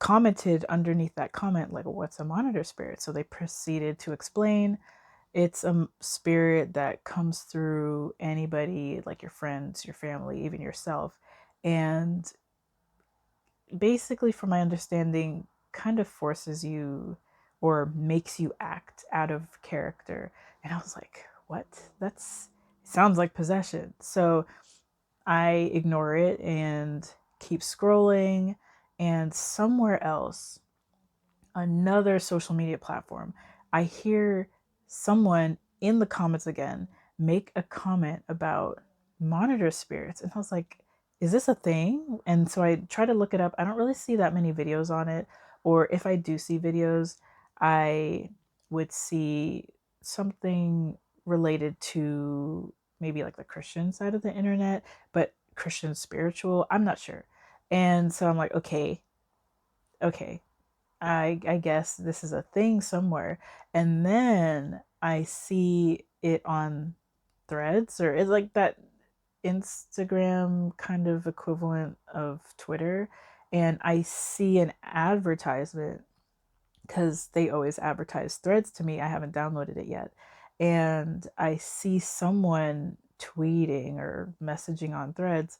commented underneath that comment, like, what's a monitor spirit? So they proceeded to explain it's a spirit that comes through anybody, like your friends, your family, even yourself. And basically, from my understanding, kind of forces you or makes you act out of character. And I was like, what? That's sounds like possession. So I ignore it and keep scrolling. And somewhere else, another social media platform, I hear someone in the comments again make a comment about monitor spirits. And I was like, is this a thing? And so I try to look it up. I don't really see that many videos on it. Or if I do see videos, I would see something related to maybe like the Christian side of the internet, but Christian spiritual, I'm not sure. And so I'm like, okay, I guess this is a thing somewhere. And then I see it on threads, or it's like that Instagram kind of equivalent of Twitter. And I see an advertisement because they always advertise threads to me. I haven't downloaded it yet. And I see someone tweeting or messaging on threads,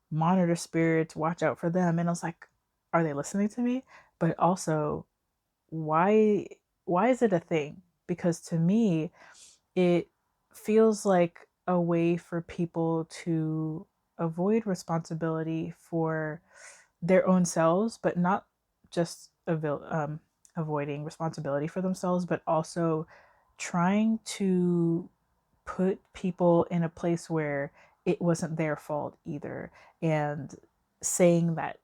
monitor spirits, watch out for them. And I was like, are they listening to me? But also, why why is it a thing? Because to me, it feels like a way for people to avoid responsibility for their own selves, but not just avoiding responsibility for themselves, but also trying to put people in a place where it wasn't their fault either, and saying that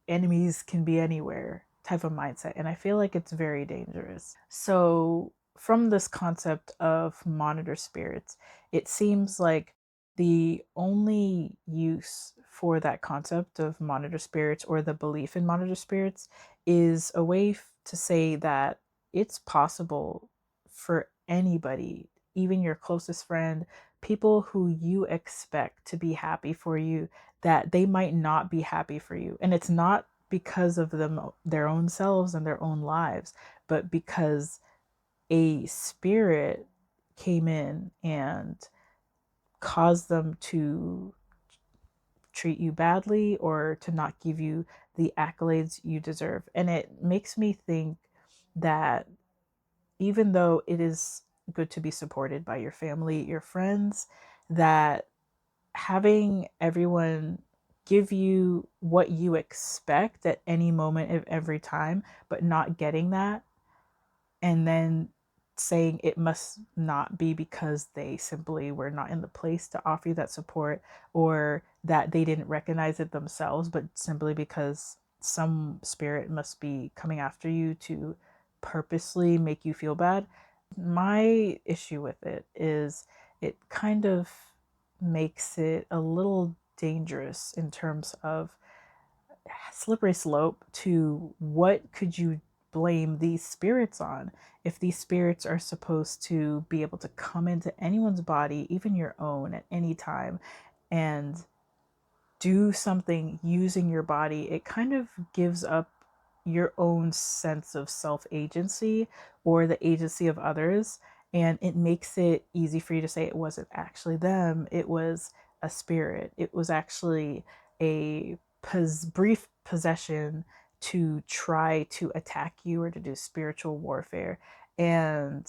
enemies can be anywhere type of mindset. And I feel like it's very dangerous. So, from this concept of monitor spirits, it seems like the only use for that concept of monitor spirits, or the belief in monitor spirits, is a way to say that it's possible for anybody, even your closest friend, people who you expect to be happy for you, that they might not be happy for you. And it's not because of their own selves and their own lives, but because a spirit came in and caused them to treat you badly or to not give you the accolades you deserve. And it makes me think that even though it is good to be supported by your family, your friends, that having everyone give you what you expect at any moment of every time, but not getting that, and then saying it must not be because they simply were not in the place to offer you that support, or that they didn't recognize it themselves, but simply because some spirit must be coming after you to purposely make you feel bad. My issue with it is it kind of makes it a little dangerous in terms of slippery slope to what could you blame these spirits on. If these spirits are supposed to be able to come into anyone's body, even your own, at any time, and do something using your body, it kind of gives up your own sense of self agency or the agency of others. And it makes it easy for you to say it wasn't actually them, it was a spirit. It was actually a brief possession to try to attack you or to do spiritual warfare. And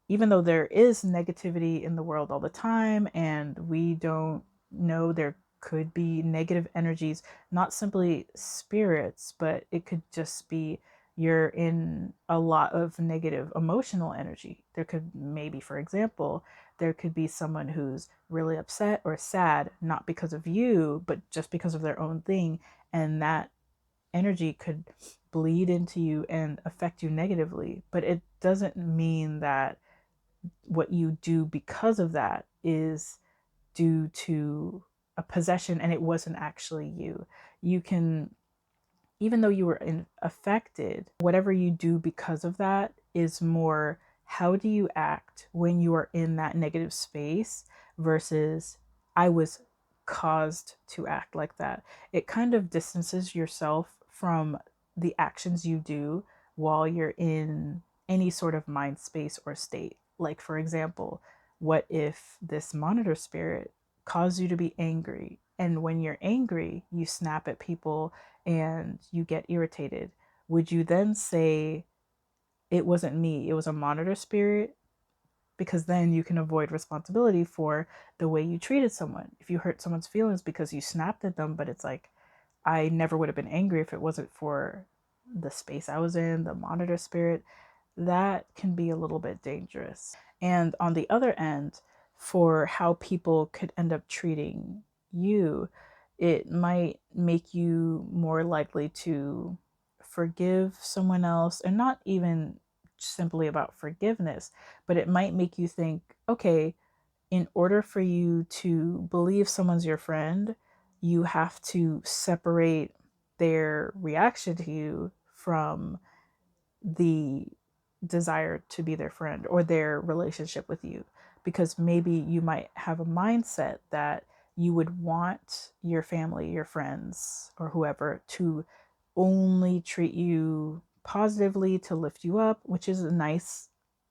even though there is negativity in the world all the time, and we don't know, there could be negative energies, not simply spirits, but it could just be you're in a lot of negative emotional energy. There could maybe, for example, there could be someone who's really upset or sad, not because of you, but just because of their own thing. And that energy could bleed into you and affect you negatively. But it doesn't mean that what you do because of that is due to a possession and it wasn't actually you. You can, even though you were affected, whatever you do because of that is more how do you act when you are in that negative space versus I was caused to act like that. It kind of distances yourself from the actions you do while you're in any sort of mind space or state. Like, for example, what if this monitor spirit caused you to be angry? And when you're angry, you snap at people and you get irritated. Would you then say, it wasn't me, it was a monitor spirit? Because then you can avoid responsibility for the way you treated someone. If you hurt someone's feelings because you snapped at them, but it's like, I never would have been angry if it wasn't for the space I was in, the monitor spirit, that can be a little bit dangerous. And on the other end, for how people could end up treating you, it might make you more likely to forgive someone else, and not even simply about forgiveness, but it might make you think, okay, in order for you to believe someone's your friend, you have to separate their reaction to you from the desire to be their friend or their relationship with you. Because maybe you might have a mindset that you would want your family, your friends, or whoever to only treat you positively, to lift you up, which is a nice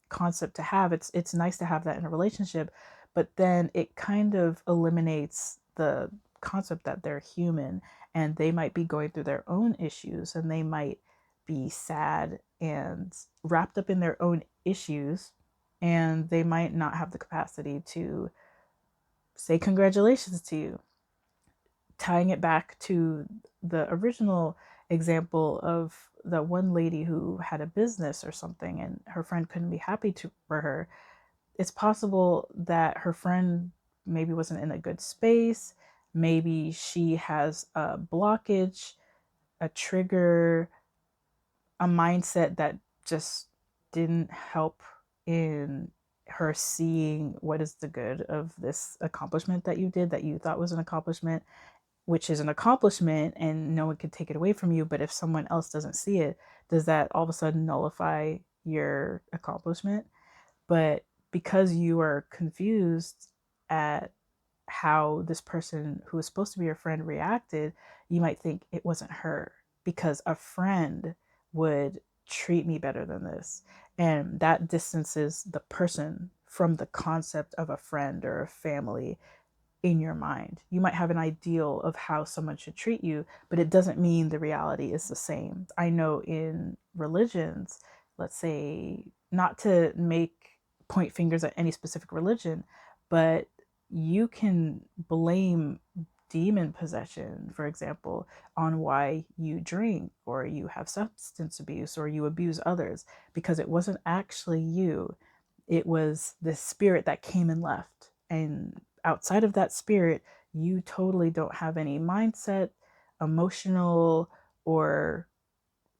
concept to have. It's nice to have that in a relationship, but then it kind of eliminates the concept that they're human and they might be going through their own issues, and they might be sad and wrapped up in their own issues, and they might not have the capacity to say congratulations to you. Tying it back to the original example of the one lady who had a business or something and her friend couldn't be happy for her, it's possible that her friend maybe wasn't in a good space. Maybe she has a blockage, a trigger, a mindset that just didn't help in her seeing what is the good of this accomplishment that you did, that you thought was an accomplishment, which is an accomplishment and no one can take it away from you. But if someone else doesn't see it, does that all of a sudden nullify your accomplishment? But because you are confused at how this person who was supposed to be your friend reacted, you might think it wasn't her because a friend would treat me better than this. And that distances the person from the concept of a friend or a family in your mind. You might have an ideal of how someone should treat you, but it doesn't mean the reality is the same. I know in religions, let's say, not to make point fingers at any specific religion, but you can blame demon possession, for example, on why you drink or you have substance abuse or you abuse others, because it wasn't actually you. It was this spirit that came and left. And outside of that spirit, you totally don't have any mindset, emotional, or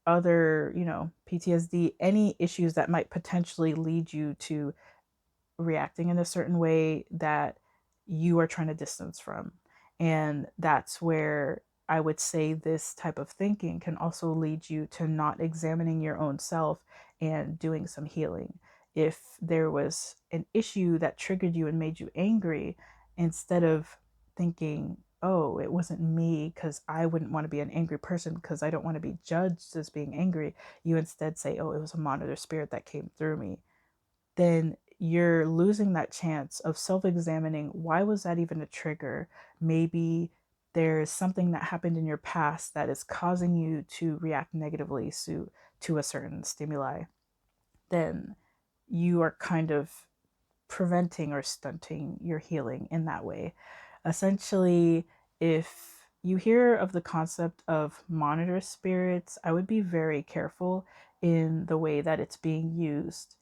other, PTSD, any issues that might potentially lead you to reacting in a certain way that you are trying to distance from. And that's where I would say this type of thinking can also lead you to not examining your own self and doing some healing. If there was an issue that triggered you and made you angry, instead of thinking, oh, it wasn't me because I wouldn't want to be an angry person because I don't want to be judged as being angry, you instead say, oh, it was a monitor spirit that came through me. Then you're losing that chance of self examining, why was that even a trigger? Maybe there's something that happened in your past that is causing you to react negatively to a certain stimuli. Then you are kind of preventing or stunting your healing in that way. Essentially, if you hear of the concept of monitor spirits, I would be very careful in the way that it's being used.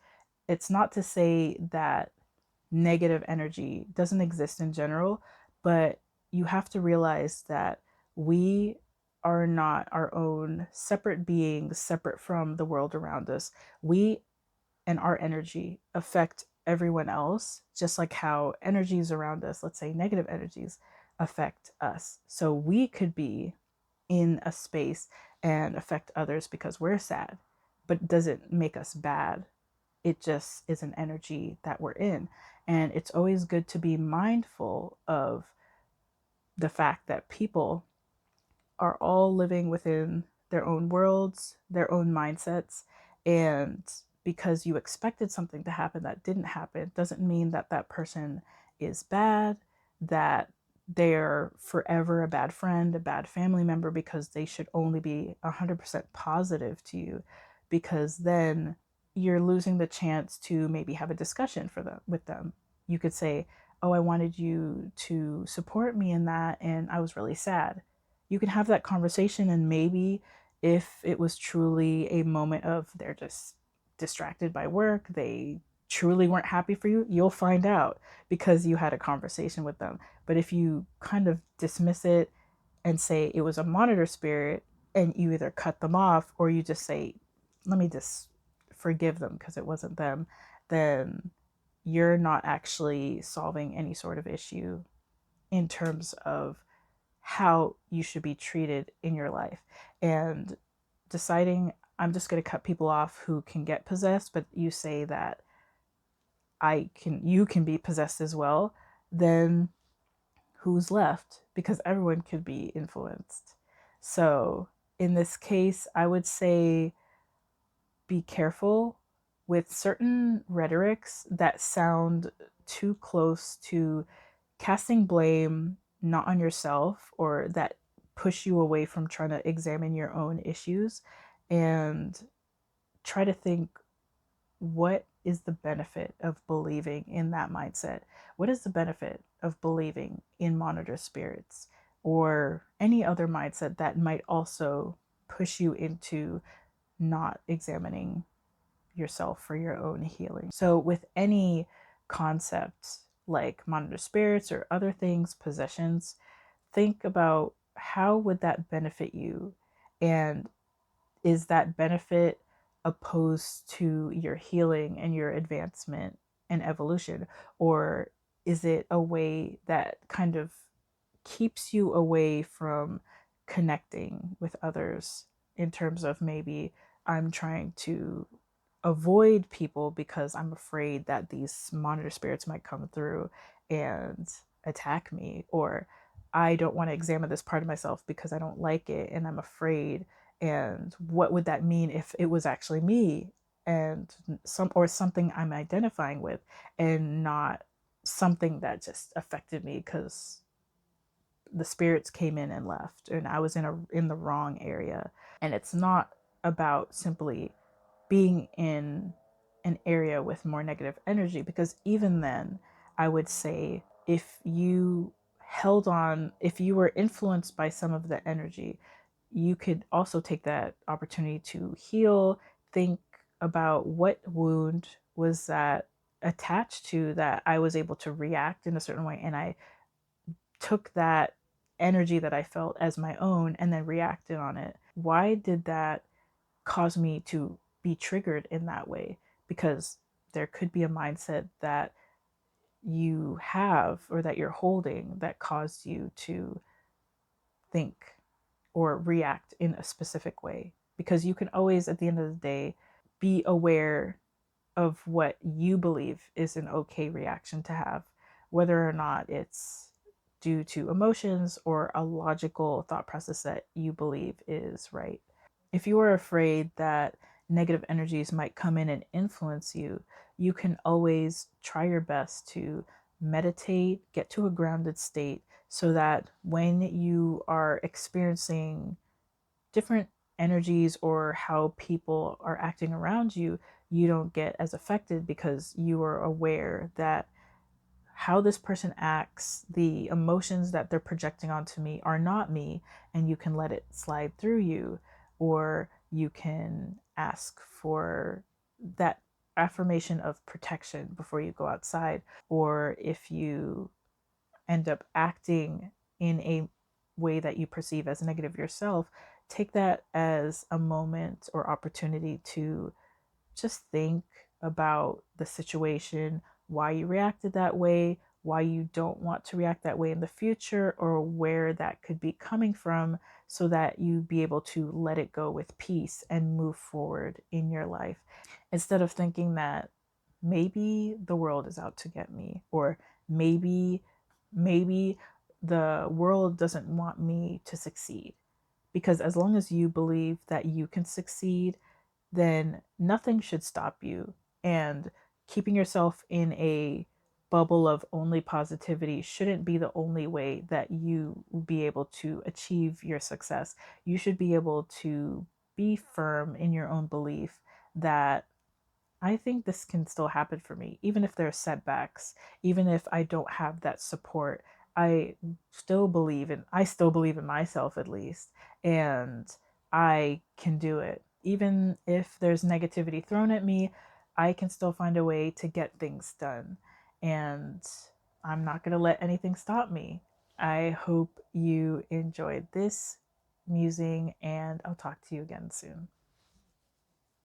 It's not to say that negative energy doesn't exist in general, but you have to realize that we are not our own separate beings, separate from the world around us. We and our energy affect everyone else, just like how energies around us, let's say negative energies, affect us. So we could be in a space and affect others because we're sad, but it doesn't make us bad. It just is an energy that we're in. And it's always good to be mindful of the fact that people are all living within their own worlds, their own mindsets. And because you expected something to happen that didn't happen doesn't mean that that person is bad, that they're forever a bad friend, a bad family member, because they should only be 100% positive to you, because then you're losing the chance to maybe have a discussion for them with them. You could say, "Oh, I wanted you to support me in that and I was really sad." You can have that conversation, and maybe if it was truly a moment of they're just distracted by work, they truly weren't happy for you, you'll find out because you had a conversation with them. But if you kind of dismiss it and say it was a monitor spirit, and you either cut them off or you just say, let me just forgive them because it wasn't them, then you're not actually solving any sort of issue in terms of how you should be treated in your life. And deciding, I'm just going to cut people off who can get possessed, but you say that you can be possessed as well, then who's left? Because everyone could be influenced. So in this case, I would say be careful with certain rhetorics that sound too close to casting blame not on yourself, or that push you away from trying to examine your own issues, and try to think, what is the benefit of believing in that mindset? What is the benefit of believing in monitor spirits or any other mindset that might also push you into not examining yourself for your own healing? So, with any concept like monitor spirits or other things, possessions, think about, how would that benefit you? And is that benefit opposed to your healing and your advancement and evolution? Or is it a way that kind of keeps you away from connecting with others, in terms of, maybe I'm trying to avoid people because I'm afraid that these monitor spirits might come through and attack me, or I don't want to examine this part of myself because I don't like it and I'm afraid. And what would that mean if it was actually me, and something I'm identifying with, and not something that just affected me because the spirits came in and left and I was in the wrong area. And it's not about simply being in an area with more negative energy, because even then, I would say, if you held on, if you were influenced by some of the energy, you could also take that opportunity to heal. Think about, what wound was that attached to, that I was able to react in a certain way, and I took that energy that I felt as my own and then reacted on it. Why did that cause me to be triggered in that way? Because there could be a mindset that you have or that you're holding that caused you to think or react in a specific way. Because you can always, at the end of the day, be aware of what you believe is an okay reaction to have, whether or not it's due to emotions or a logical thought process that you believe is right. If you are afraid that negative energies might come in and influence you, you can always try your best to meditate, get to a grounded state, so that when you are experiencing different energies or how people are acting around you, you don't get as affected, because you are aware that how this person acts, the emotions that they're projecting onto me are not me, and you can let it slide through you. Or you can ask for that affirmation of protection before you go outside. Or if you end up acting in a way that you perceive as negative yourself, take that as a moment or opportunity to just think about the situation, why you reacted that way, why you don't want to react that way in the future, or where that could be coming from, so that you be able to let it go with peace and move forward in your life, instead of thinking that maybe the world is out to get me, or maybe the world doesn't want me to succeed. Because as long as you believe that you can succeed, then nothing should stop you. And keeping yourself in a bubble of only positivity shouldn't be the only way that you will be able to achieve your success. You should be able to be firm in your own belief that I think this can still happen for me, even if there are setbacks, even if I don't have that support. I still believe in myself at least, and I can do it. Even if there's negativity thrown at me, I can still find a way to get things done. And I'm not going to let anything stop me. I hope you enjoyed this musing, and I'll talk to you again soon.